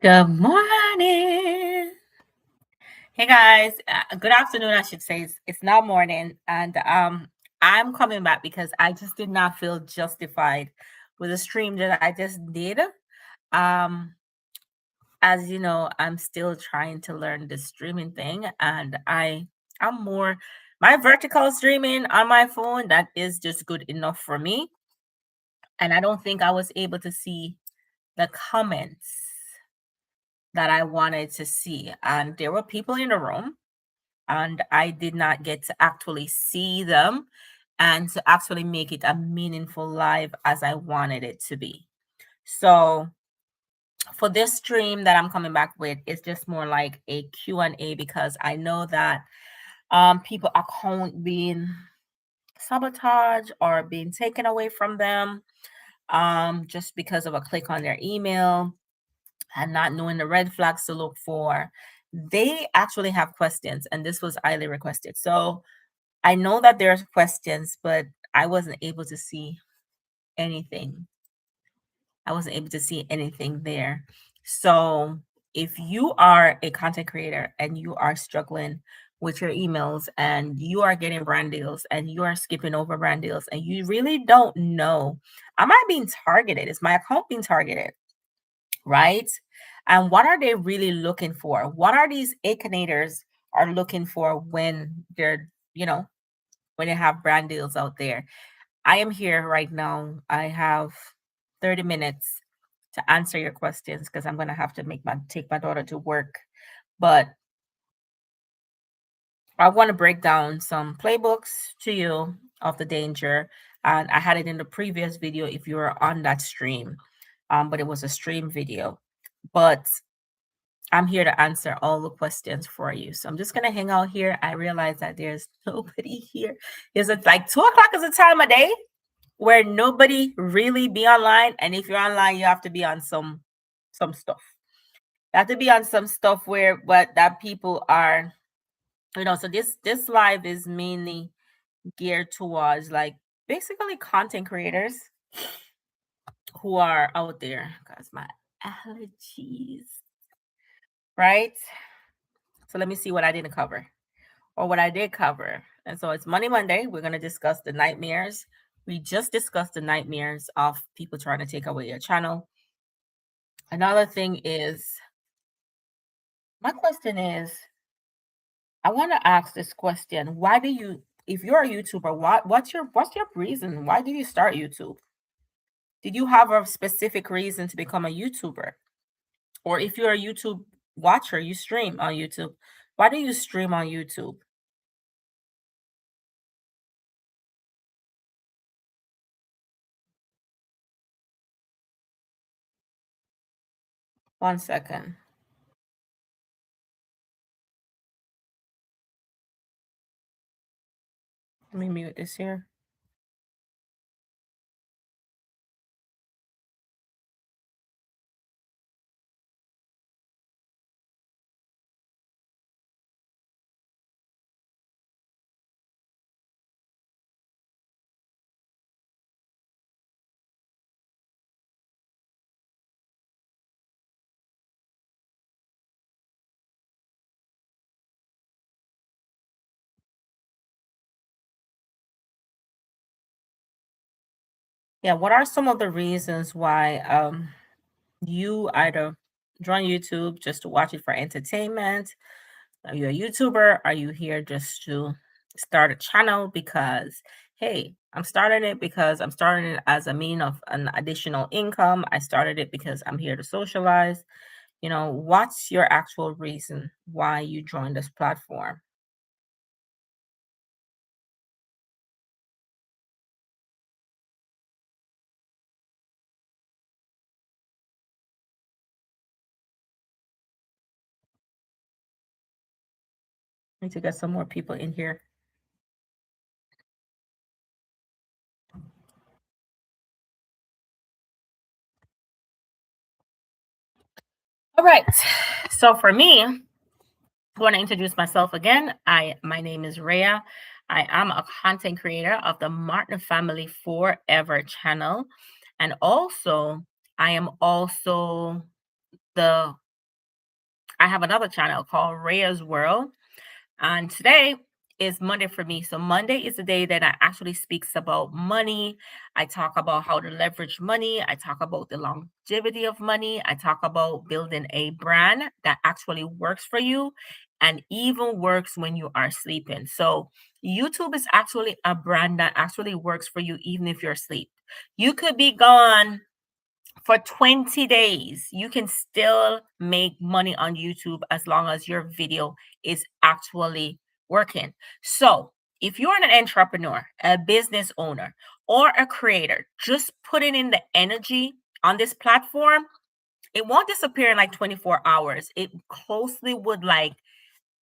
Good morning. Hey guys, good afternoon, I should say. It's now morning, and I'm coming back because I just did not feel justified with the stream that I just did. Um, as you know, I'm still trying to learn the streaming thing, and I'm more my vertical streaming on my phone that is just good enough for me, and I don't think I was able to see the comments that I wanted to see, and there were people in the room and I did not get to actually see them and to actually make it a meaningful live as I wanted it to be. So for this stream that I'm coming back with, it's just more like a Q&A because I know that people account being sabotaged or being taken away from them just because of a click on their email and not knowing the red flags to look for. They actually have questions, and this was highly requested. So I know that there's questions, but I wasn't able to see anything. I wasn't able to see anything there. So if you are a content creator and you are struggling with your emails and you are getting brand deals and you are skipping over brand deals and you really don't know, am I being targeted? Is my account being targeted? Right? And what are they really looking for? What are these Aconators are looking for when they're, when they have brand deals out there? I am here right now. I have 30 minutes to answer your questions because I'm gonna have to take my daughter to work. But I want to break down some playbooks to you of the danger. And I had it in the previous video if you were on that stream. But it was a stream video. But I'm here to answer all the questions for you. So I'm just gonna hang out here. I realize that there's nobody here. Is it like 2 o'clock is a time of day where nobody really be online? And if you're online, you have to be on some stuff. You have to be on some stuff where what that people are, so this live is mainly geared towards like basically content creators who are out there because my allergies, right? So let me see what I didn't cover or what I did cover. And so it's Money Monday. We're going to discuss the nightmares. We just discussed the nightmares of people trying to take away your channel. Another thing is, my question is, I want to ask this question. Why do you, if you're a YouTuber, what's your reason? Why did you start YouTube? Did you have a specific reason to become a YouTuber? Or if you're a YouTube watcher, you stream on YouTube. Why do you stream on YouTube? One second. Let me mute this here. Yeah, what are some of the reasons why you either join YouTube just to watch it for entertainment? Are you a YouTuber? Are you here just to start a channel because, hey, I'm starting it as a mean of an additional income. I started it because I'm here to socialize. What's your actual reason why you joined this platform? Need to get some more people in here. All right. So for me, I want to introduce myself again. My name is Rhea. I am a content creator of the Martin Family Forever channel. And also, I am also the I have another channel called Rhea's World. And today is Monday for me. So Monday is the day that I actually speaks about money. I talk about how to leverage money. I talk about the longevity of money. I talk about building a brand that actually works for you and even works when you are sleeping. So YouTube is actually a brand that actually works for you even if you're asleep. You could be gone for 20 days. You can still make money on YouTube as long as your video is actually working. So, if you're an entrepreneur, a business owner, or a creator, just putting in the energy on this platform, it won't disappear in like 24 hours. It closely would like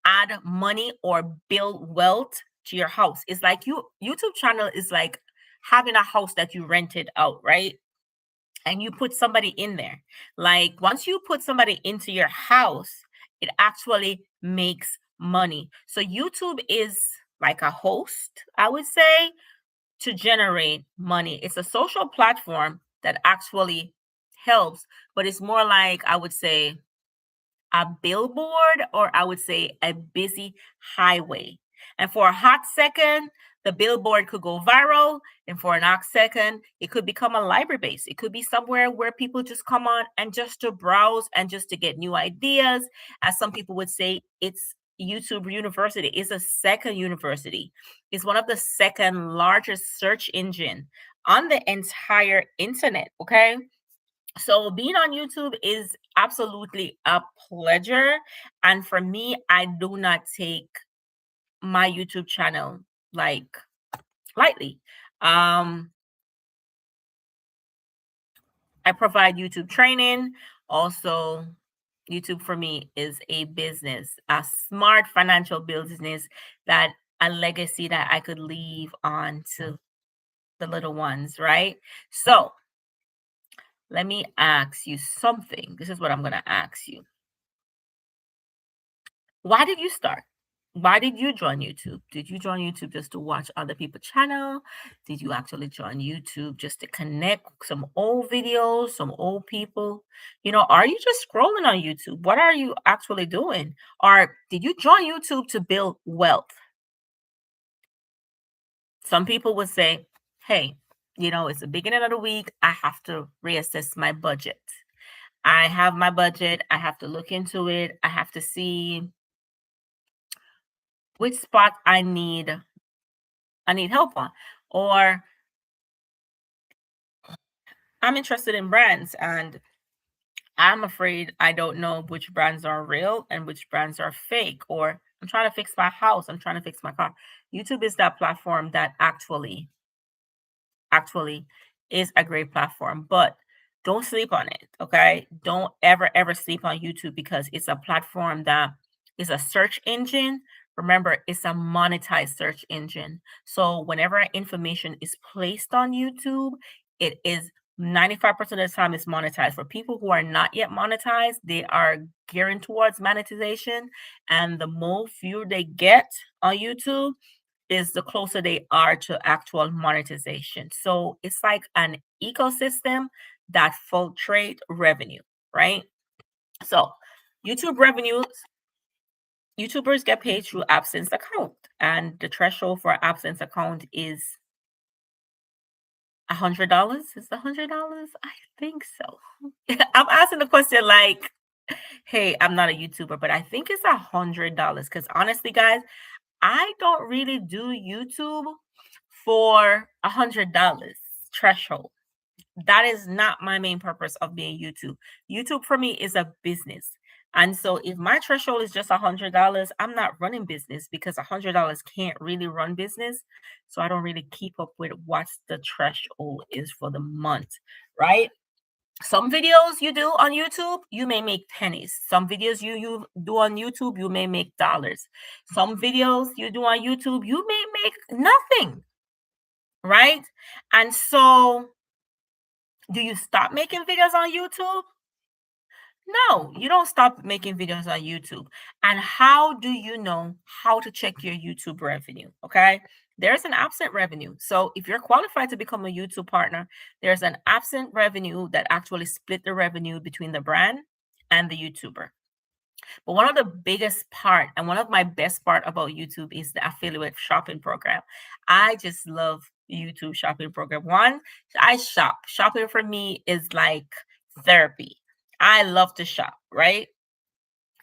add money or build wealth to your house. It's like YouTube channel is like having a house that you rented out, right? And you put somebody in there. Like once you put somebody into your house, it actually makes money. So YouTube is like a host, I would say, to generate money. It's a social platform that actually helps, but it's more like, I would say, a billboard, or I would say a busy highway. And for a hot second, the billboard could go viral. And for an hot second, it could become a library base. It could be somewhere where people just come on and just to browse and just to get new ideas. As some people would say, it's YouTube University. It's a second university. It's one of the second largest search engine on the entire internet. Okay. So being on YouTube is absolutely a pleasure. And for me, I do not take my YouTube channel like lightly. Um, I provide YouTube training. Also, YouTube for me is a business, a smart financial business, that a legacy that I could leave on to the little ones, right? So let me ask you something. This is what I'm going to ask you. Why did you start? Why did you join YouTube? Did you join YouTube just to watch other people's channel? Did you actually join YouTube just to connect some old videos, some old people? Are you just scrolling on YouTube? What are you actually doing? Or did you join YouTube to build wealth? Some people would say, hey, it's the beginning of the week. I have to reassess my budget. I have my budget. I have to look into it. I have to see which spot I need help on. Or I'm interested in brands and I'm afraid I don't know which brands are real and which brands are fake. Or I'm trying to fix my house, I'm trying to fix my car. YouTube is that platform that actually is a great platform, but don't sleep on it. Okay, don't ever sleep on YouTube, because it's a platform that is a search engine. Remember, it's a monetized search engine. So whenever information is placed on YouTube, it is 95% of the time it's monetized. For people who are not yet monetized, they are gearing towards monetization, and the more view they get on YouTube is the closer they are to actual monetization. So it's like an ecosystem that filtrate revenue, right? So YouTube revenues, YouTubers get paid through AdSense account, and the threshold for AdSense account is $100. Is $100? I think so. I'm asking the question like, hey, I'm not a YouTuber, but I think it's $100. Because honestly, guys, I don't really do YouTube for $100 threshold. That is not my main purpose of being YouTube. YouTube for me is a business. And so if my threshold is just $100, I'm not running business, because $100 can't really run business. So I don't really keep up with what the threshold is for the month, right? Some videos you do on YouTube, you may make pennies. Some videos you do on YouTube, you may make dollars. Some videos you do on YouTube, you may make nothing, right? And so, do you stop making videos on YouTube? No, you don't stop making videos on YouTube. And how do you know how to check your YouTube revenue? Okay. There's an absent revenue. So if you're qualified to become a YouTube partner, there's an absent revenue that actually split the revenue between the brand and the YouTuber. But one of the biggest part and one of my best part about YouTube is the affiliate shopping program. I just love YouTube shopping program. One, I shop. Shopping for me is like therapy. I love to shop, right?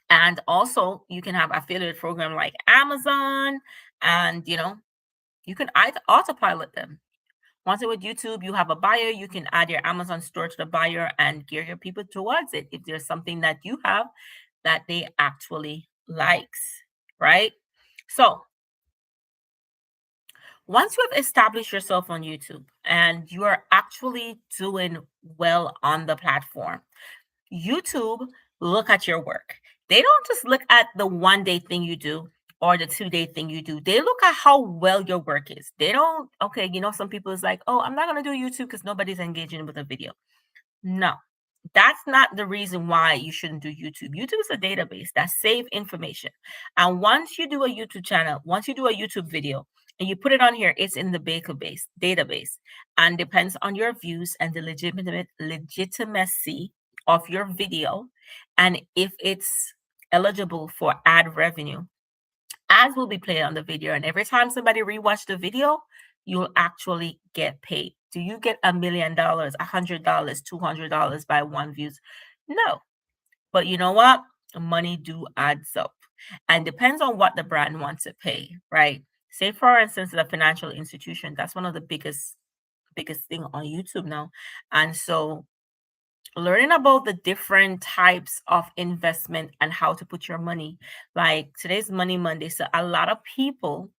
And also you can have affiliate program like Amazon, and you can autopilot them. Once with YouTube, you have a buyer, you can add your Amazon store to the buyer and gear your people towards it if there's something that you have that they actually likes, right? So once you have established yourself on YouTube and you are actually doing well on the platform, YouTube look at your work. They don't just look at the 1 day thing you do or the 2 day thing you do. They look at how well your work is. They don't, okay, some people is like, oh, I'm not going to do YouTube because nobody's engaging with a video. No, that's not the reason why you shouldn't do YouTube. YouTube is a database that save information. And once you do a YouTube channel, once you do a YouTube video and you put it on here, it's in the database and depends on your views and the legitimacy of your video. And if it's eligible for ad revenue, ads will be played on the video. And every time somebody rewatch the video, you'll actually get paid. Do you get $1 million, $100, $200 by one views? No. But you know what? Money do adds up. And depends on what the brand wants to pay, right? Say for instance, the financial institution, that's one of the biggest thing on YouTube now. And so learning about the different types of investment and how to put your money, like today's Money Monday, so a lot of people,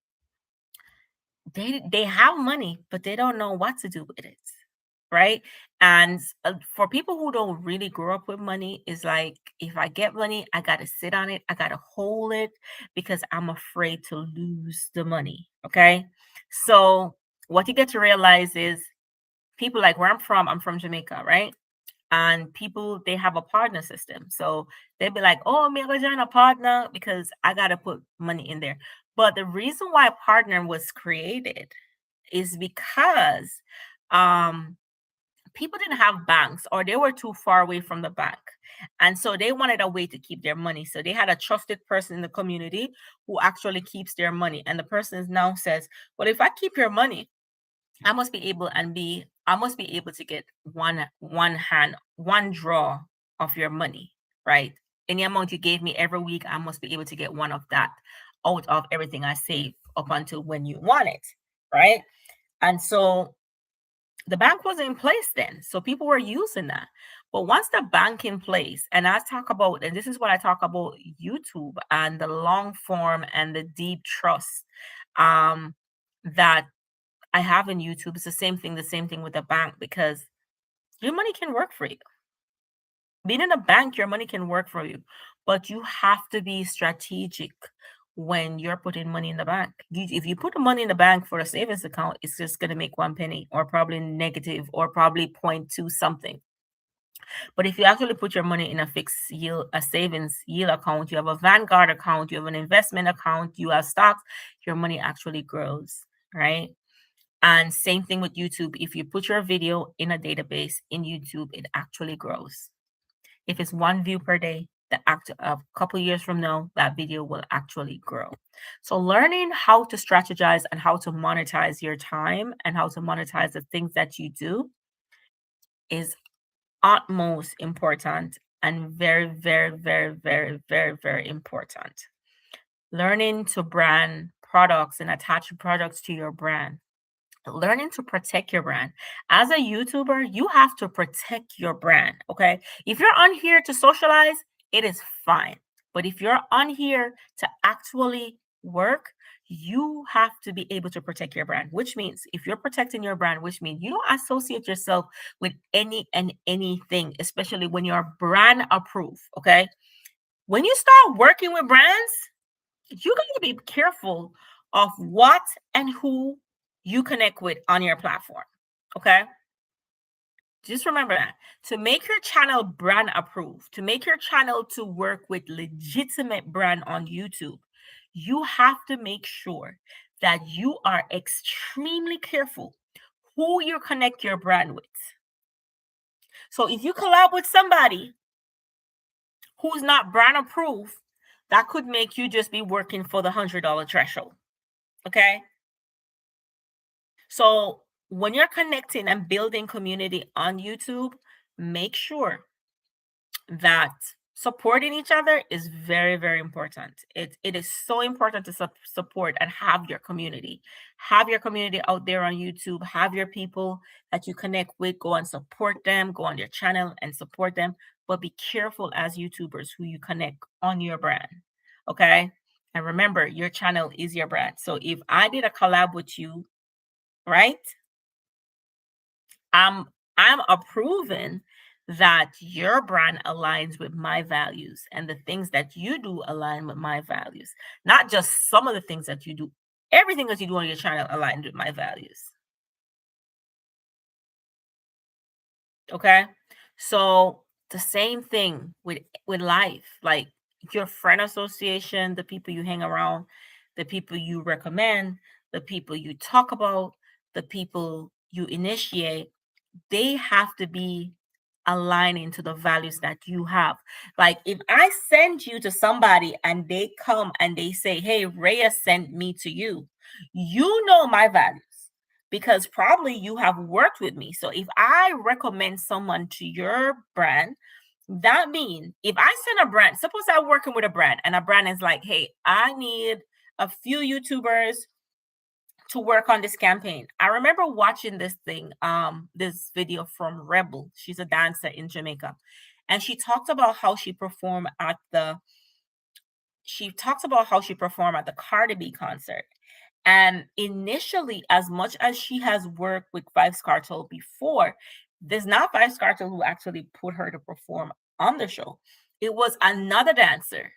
they have money but they don't know what to do with it, right? And for people who don't really grow up with money, is like, if I get money, I gotta sit on it, I gotta hold it because I'm afraid to lose the money. Okay, so what you get to realize is, people like where I'm from Jamaica, right? And people, they have a partner system, so they'd be like, oh, I'm gonna join a partner because I gotta put money in there. But the reason why partner was created is because um people didn't have banks, or they were too far away from the bank, and so they wanted a way to keep their money. So they had a trusted person in the community who actually keeps their money, and the person now says, well, if I keep your money, I must be able to get one draw of your money, right? Any amount you gave me every week, I must be able to get one of that out of everything I save up until when you want it, right? And so the bank wasn't in place then, so people were using that. But once the bank in place, and this is what I talk about YouTube and the long form and the deep trust um that I have in YouTube. It's the same thing with the bank, because your money can work for you. Being in a bank, your money can work for you, but you have to be strategic when you're putting money in the bank. If you put the money in the bank for a savings account, it's just going to make 1 penny, or probably negative, or probably point to something. But if you actually put your money in a fixed yield, a savings yield account, you have a Vanguard account, you have an investment account, you have stocks, your money actually grows, right? And same thing with YouTube. If you put your video in a database in YouTube, it actually grows. If it's 1 view per day, a couple years from now, that video will actually grow. So learning how to strategize and how to monetize your time and how to monetize the things that you do is utmost important, and very, very, very, very, very, very important. Learning to brand products and attach products to your brand. Learning to protect your brand. As a YouTuber, you have to protect your brand. Okay. If you're on here to socialize, it is fine. But if you're on here to actually work, you have to be able to protect your brand, which means if you're protecting your brand, which means you don't associate yourself with any and anything, especially when you're brand approved. Okay. When you start working with brands, you got to be careful of what and who you connect with on your platform. Okay. Just remember that to make your channel brand approved, to make your channel to work with legitimate brand on YouTube, you have to make sure that you are extremely careful who you connect your brand with. So if you collab with somebody who's not brand approved, that could make you just be working for the $100 threshold. Okay. So when you're connecting and building community on YouTube, make sure that supporting each other is very, very important. It is so important to support and have your community. Have your community out there on YouTube. Have your people that you connect with. Go and support them. Go on their channel and support them. But be careful as YouTubers who you connect on your brand. Okay. And remember, your channel is your brand. So if I did a collab with you, right? I'm approving that your brand aligns with my values and the things that you do align with my values. Not just some of the things that you do. Everything that you do on your channel aligns with my values. Okay? So the same thing with life. Like your friend association, the people you hang around, the people you recommend, the people you talk about, the people you initiate, they have to be aligning to the values that you have. Like if I send you to somebody and they come and they say, "Hey, Rhea sent me to you," you know my values because probably you have worked with me. So if I recommend someone to your brand, that means if I send a brand, suppose I'm working with a brand and a brand is like, "Hey, I need a few YouTubers to work on this campaign." I remember watching this video from Rebel. She's a dancer in Jamaica. And she talks about how she performed at the Cardi B concert. And initially, as much as she has worked with Vybz Kartel before, there's not Vybz Kartel who actually put her to perform on the show. It was another dancer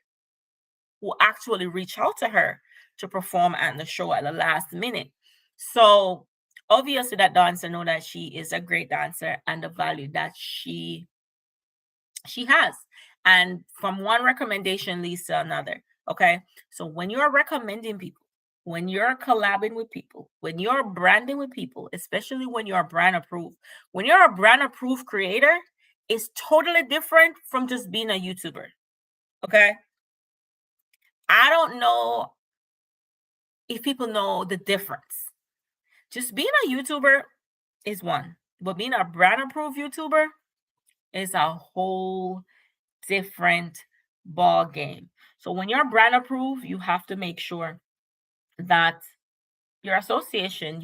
who actually reached out to her to perform at the show at the last minute. So obviously that dancer know that she is a great dancer and the value that she has. And from one recommendation leads to another. Okay. So when you're recommending people, when you're collabing with people, when you're branding with people, especially when you're brand approved, when you're a brand approved creator, it's totally different from just being a YouTuber. Okay. I don't know if people know the difference. Just being a YouTuber is one, but being a brand approved YouTuber is a whole different ball game. So when you're brand approved, you have to make sure that your association,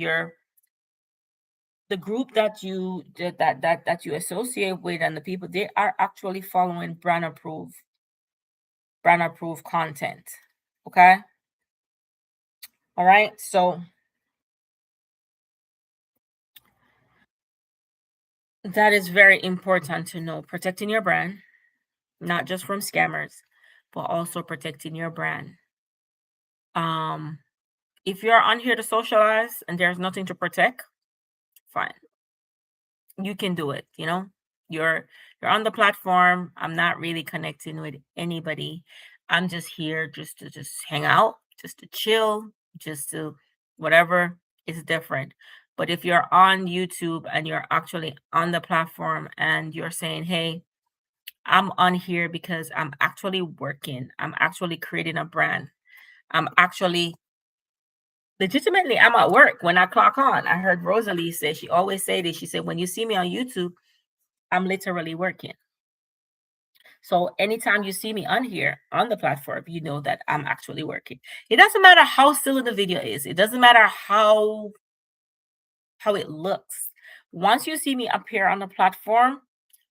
the group that you associate with and the people, they are actually following brand approved content. Okay. All right. So that is very important to know. Protecting your brand, not just from scammers, but also protecting your brand. If you're on here to socialize and there's nothing to protect, fine. You can do it, you know? You're on the platform. I'm not really connecting with anybody. I'm just here just to hang out, just to chill, just to whatever is different. But if you're on YouTube and you're actually on the platform and you're saying, "Hey, I'm on here because I'm actually working. I'm actually creating a brand. I'm actually legitimately I'm at work when I clock on." I heard Rosalie say, she always say this. She said, "When you see me on YouTube, I'm literally working." So anytime you see me on here on the platform, you know that I'm actually working. It doesn't matter how silly the video is. It doesn't matter how it looks. Once you see me appear on the platform,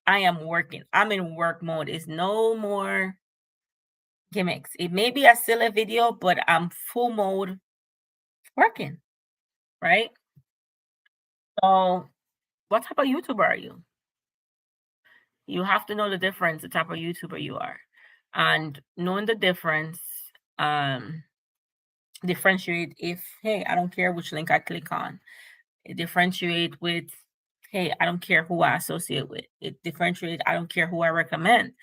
I am working. I'm in work mode. It's no more gimmicks. It may be a silly video, but I'm full mode working, right? So what type of YouTuber are you? You have to know the difference, the type of YouTuber you are. And knowing the difference, um, differentiate if, hey, I don't care which link I click on. It differentiate with, hey, I don't care who I associate with. It differentiate, I don't care who I recommend,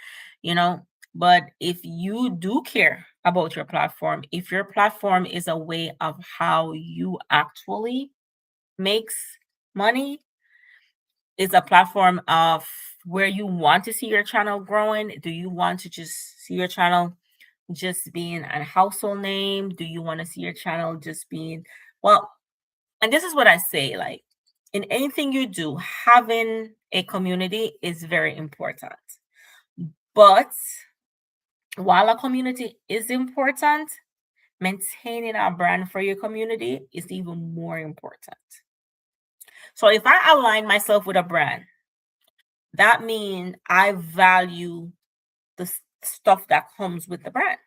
you know. But if you do care about your platform, if your platform is a way of how you actually makes money, is a platform of where you want to see your channel growing? Do you want to just see your channel just being a household name? Do you want to see your channel just being, well, and this is what I say, like, in anything you do, having a community is very important. But while a community is important, maintaining a brand for your community is even more important. So if I align myself with a brand, that means I value the stuff that comes with the brand,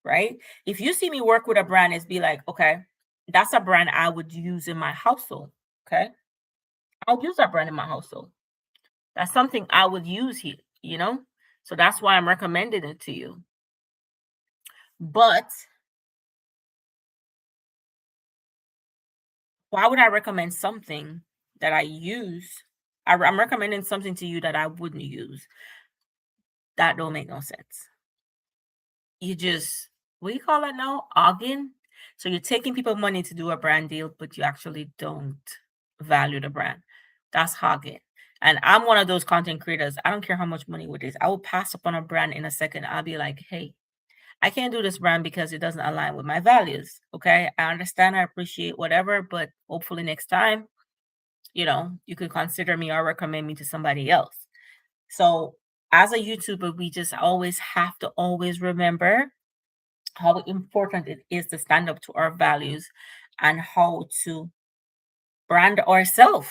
right? If you see me work with a brand, it's be like, okay, that's a brand I would use in my household. Okay. I'll use that brand in my household. That's something I would use here, you know? So that's why I'm recommending it to you. But why would I recommend something that I use? I'm recommending something to you that I wouldn't use. That don't make no sense. You just, what do you call it now? Ogging. So you're taking people money to do a brand deal, but you actually don't value the brand. That's hogging. And I'm one of those content creators. I don't care how much money it is. I will pass up on a brand in a second. I'll be like, hey, I can't do this brand because it doesn't align with my values. Okay. I understand. I appreciate whatever, but hopefully next time, you could consider me or recommend me to somebody else. So as a YouTuber, we just always have to always remember how important it is to stand up to our values and how to brand ourselves.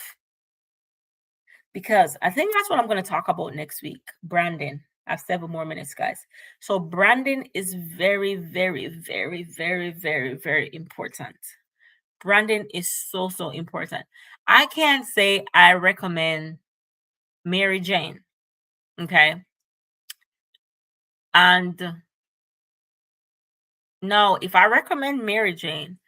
Because I think that's what I'm going to talk about next week, branding. I have 7 more minutes, guys. So branding is very, very, very, very, very, very important. Branding is so, so important. I can't say I recommend Mary Jane. Okay. And no, if I recommend Mary Jane,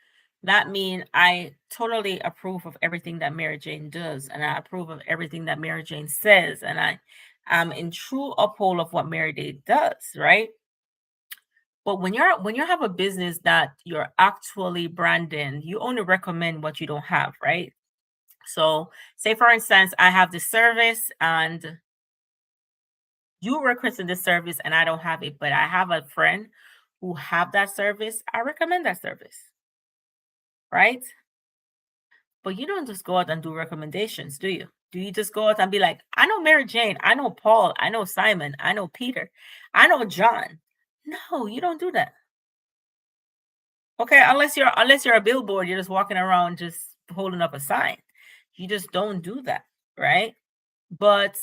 that means I totally approve of everything that Mary Jane does, and I approve of everything that Mary Jane says, and I am in true uphold of what Mary Jane does, right? But when you have a business that you're actually branding, you only recommend what you don't have, right? So, say for instance, I have this service and you requested this service and I don't have it, but I have a friend who have that service. I recommend that service, right? But you don't just go out and do recommendations, do you? Do you just go out and be like, I know Mary Jane, I know Paul, I know Simon, I know Peter, I know John? No, you don't do that. Okay, unless you're a billboard, you're just walking around just holding up a sign. You just don't do that, right? But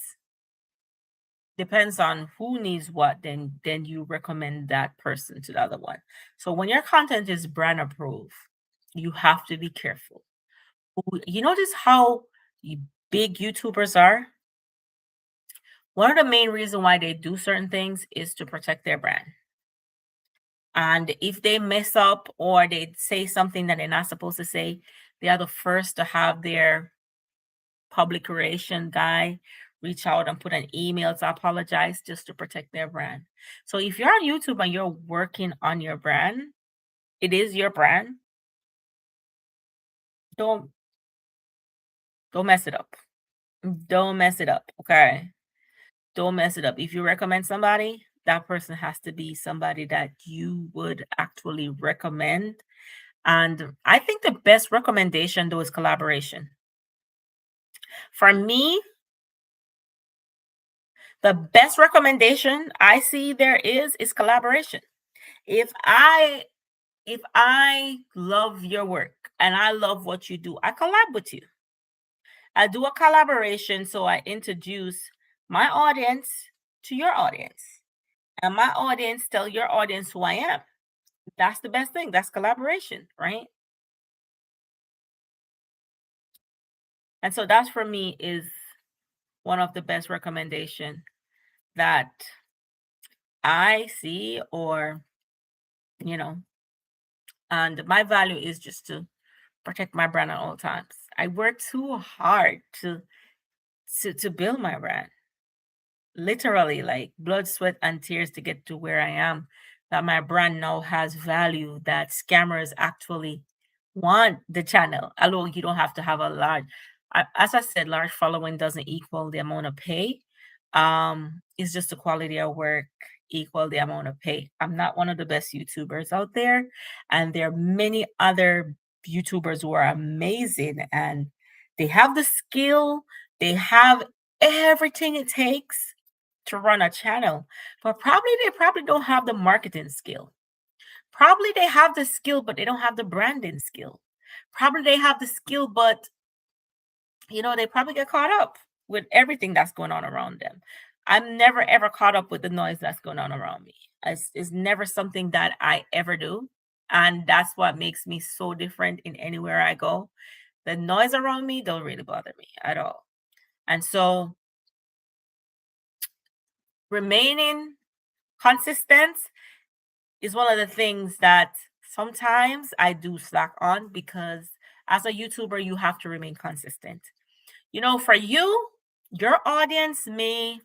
depends on who needs what, then you recommend that person to the other one. So when your content is brand approved, you have to be careful. You notice how big YouTubers are? One of the main reasons why they do certain things is to protect their brand. And if they mess up or they say something that they're not supposed to say, they are the first to have their public relation guy reach out and put an email to apologize just to protect their brand. So if you're on YouTube and you're working on your brand, it is your brand. Don't don't mess it up. Don't mess it up. Okay. Don't mess it up. If you recommend somebody, that person has to be somebody that you would actually recommend. And I think the best recommendation though is collaboration. For me, the best recommendation I see there is collaboration. If I if I love your work and I love what you do, I collab with you. I do a collaboration so I introduce my audience to your audience. And my audience tell your audience who I am. That's the best thing. That's collaboration, right? And so that's for me is one of the best recommendation that I see or you know and my value is just to protect my brand at all times. I work too hard to build my brand. Literally like blood, sweat and tears to get to where I am, that my brand now has value, that scammers actually want the channel. Although you don't have to have a large, as I said, large following doesn't equal the amount of pay, Is just the quality of work equal the amount of pay? I'm not one of the best YouTubers out there, and there are many other YouTubers who are amazing and they have the skill, they have everything it takes to run a channel, but probably they probably don't have the marketing skill. Probably they have the skill, but they don't have the branding skill. Probably they have the skill, but they probably get caught up with everything that's going on around them. I'm never ever caught up with the noise that's going on around me. It's never something that I ever do. And that's what makes me so different in anywhere I go. The noise around me don't really bother me at all. And so remaining consistent is one of the things that sometimes I do slack on because as a YouTuber, you have to remain consistent. For you, your audience may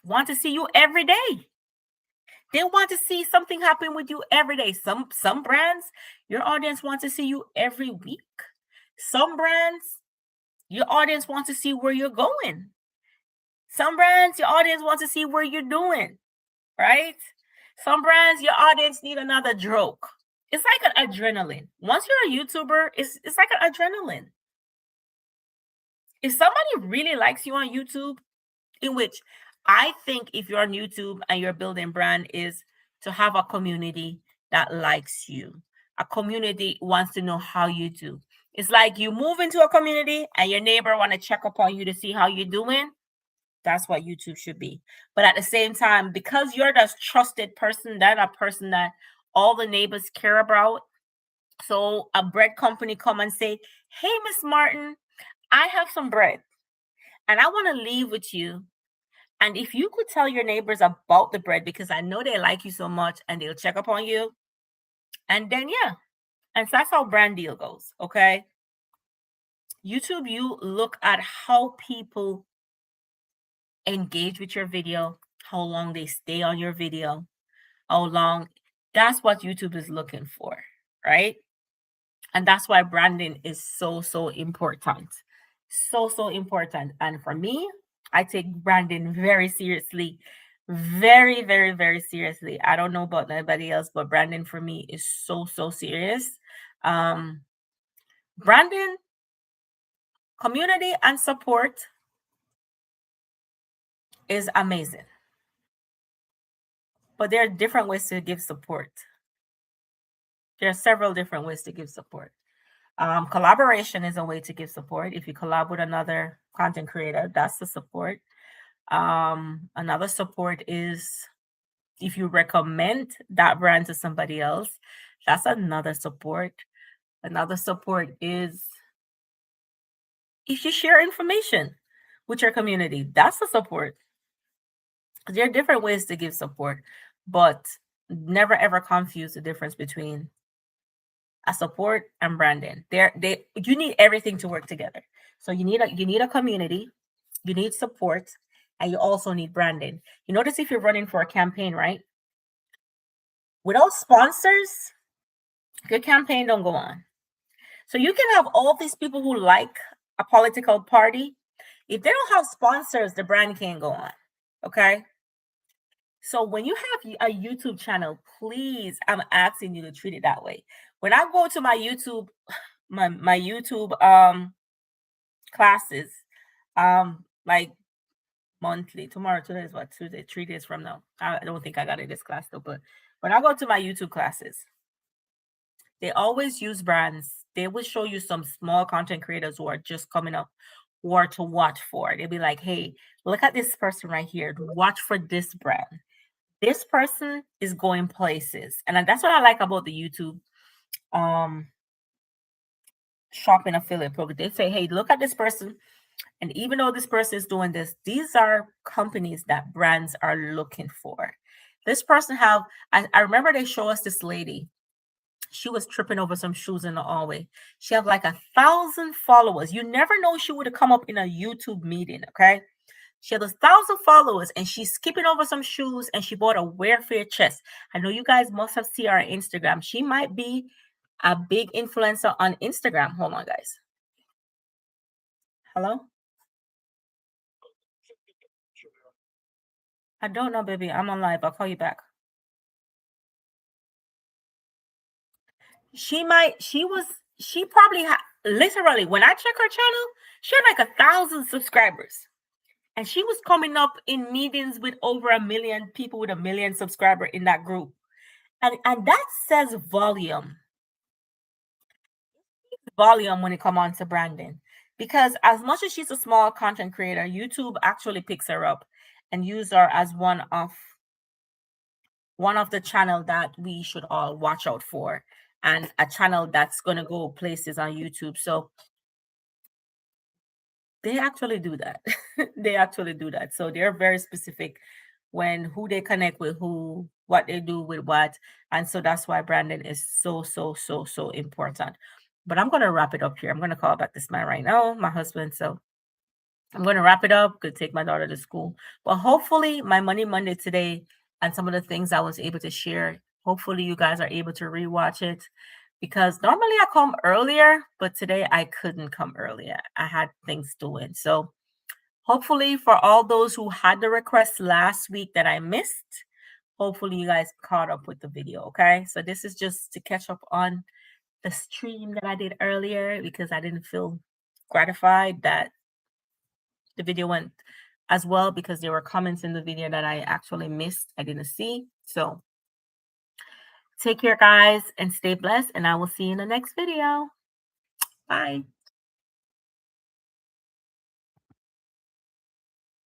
want to see you every day. They want to see something happen with you every day. Some brands, your audience wants to see you every week. Some brands, your audience wants to see where you're going. Some brands, your audience wants to see where you're doing, right? Some brands, your audience need another joke. It's like an adrenaline. Once you're a YouTuber, it's like an adrenaline. If somebody really likes you on YouTube, in which I think if you're on YouTube and you're building brand is to have a community that likes you. A community wants to know how you do. It's like you move into a community and your neighbor want to check up on you to see how you're doing. That's what YouTube should be. But at the same time, because you're the trusted person, that a person that all the neighbors care about. So a bread company come and say, "Hey, Miss Martin, I have some bread and I want to leave with you. And if you could tell your neighbors about the bread, because I know they like you so much and they'll check up on you." And then, yeah. And so that's how brand deal goes. Okay. YouTube, you look at how people engage with your video, how long they stay on your video, how long. That's what YouTube is looking for. Right. And that's why branding is so, so important. So, so important. And for me, I take branding very seriously. Very, very, very seriously. I don't know about anybody else, but branding for me is so, so serious. Branding, community, and support is amazing. But there are different ways to give support. There are several different ways to give support. Collaboration is a way to give support. If you collab with another content creator, that's the support. Another support is if you recommend that brand to somebody else, that's another support. Another support is if you share information with your community, that's a support. There are different ways to give support, but never ever confuse the difference between a support and branding. You need everything to work together. So you need a community, you need support, and you also need branding. You notice if you're running for a campaign, right? Without sponsors, your campaign don't go on. So you can have all these people who like a political party. If they don't have sponsors, the brand can't go on. Okay. So when you have a YouTube channel, please, I'm asking you to treat it that way. When I go to my YouTube, my YouTube classes, like monthly. Today is what, Tuesday, 3 days from now. I don't think I got it this class though, but when I go to my YouTube classes, they always use brands. They will show you some small content creators who are just coming up who are to watch for. They'll be like, "Hey, look at this person right here. Watch for this brand. This person is going places." And that's what I like about the YouTube shopping affiliate program. They say, "Hey, look at this person. And even though this person is doing this, these are companies that brands are looking for." This person I remember they show us this lady. She was tripping over some shoes in the hallway. She had like 1,000 followers. You never know she would have come up in a YouTube meeting, okay? She had 1,000 followers and she's skipping over some shoes and she bought a Wear Fair chest. I know you guys must have seen her on Instagram. She might be a big influencer on Instagram. Hold on, guys. Hello? I don't know, baby. I'm on live. I'll call you back. She probably literally, when I check her channel, she had like 1,000 subscribers. And she was coming up in meetings with over 1 million people with 1 million subscriber in that group. And that says volume when it come on to branding. Because as much as she's a small content creator, YouTube actually picks her up and use her as one of the channel that we should all watch out for, and a channel that's going to go places on YouTube. So they actually do that. They actually do that. So they're very specific when who they connect with, who, what they do with what. And so that's why branding is so, so, so, so important. But I'm going to wrap it up here. I'm going to call back this man right now, my husband. So I'm going to wrap it up. Could take my daughter to school. But hopefully my Money Monday today and some of the things I was able to share, hopefully you guys are able to rewatch it, because normally I come earlier, but today I couldn't come earlier. I had things doing. So hopefully for all those who had the request last week that I missed, hopefully you guys caught up with the video. Okay. So this is just to catch up on the stream that I did earlier, because I didn't feel gratified that the video went as well, because there were comments in the video that I actually missed. I didn't see. So take care, guys, and stay blessed. And I will see you in the next video. Bye.